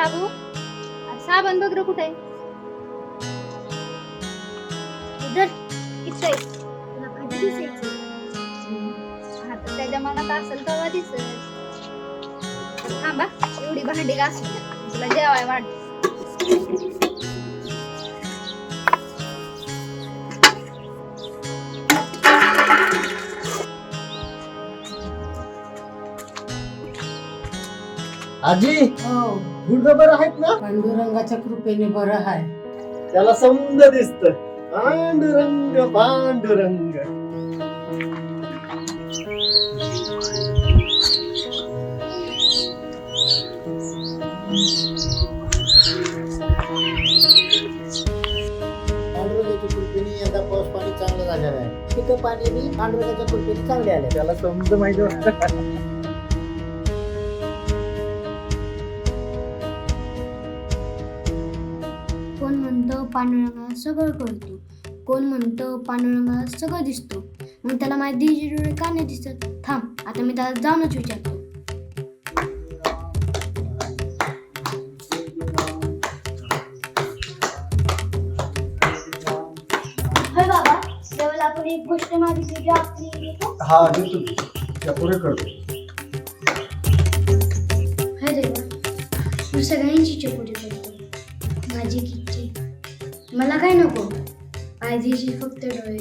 बाबू साबण बघ कुठे आहे? इधर इथे आहे. तुला कधी दिसायचं? आता त्याच्या मनात असेल तेव्हा दिसेल. थांबा एवढी भांडी घासून तुला जेवाय वाट. आजी हो गुडघं बरं आहेत ना? पांडुरंगाच्या कृपेने बरं आहे. त्याला समज दिसत पांडुरंग पांडुरंग. पांडुरंगाच्या कृपेने यंदा पाऊस पाणी चांगलं झालेलं आहे. पिकं पाणी पांडुरंगाच्या कृपेने चांगले आले. त्याला समज माहिती वाटत. कोण म्हणतं पांडुरंगाला सगळं कळतो, कोण म्हणतं पांडुरंगाला सगळं दिसतो. मग त्याला माझे दिजे डोळे का नाही दिसत? थांब आता मी त्याला जाऊनच विचारतो. होय बाबा, देवाला आपण एक गोष्ट मागितली की आपली देतो? हा देतो की त्या पुढे करतो. होय देवा, तू सगळ्यांची चपोरी करतो. माझी किच्ची मला काय नको, आजीची फक्त डोळे.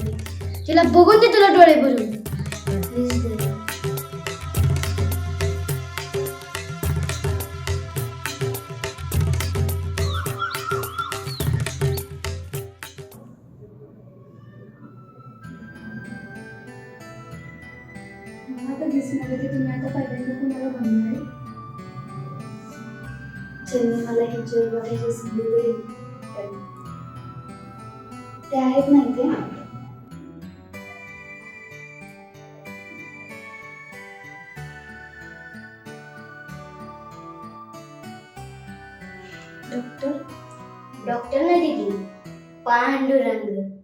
तिला बघून ते तुला डोळे भरून. प्लीज देवा. मला तर दिसणार की तुम्ही आता पहिल्यांदा कुणाला म्हणणार आहे. ज्यांनी मला ह्याच्यावर बघायची संधी दिली ते आहेत नाही ते. डॉक्टर डॉक्टर नाही दिली, पांडुरंग.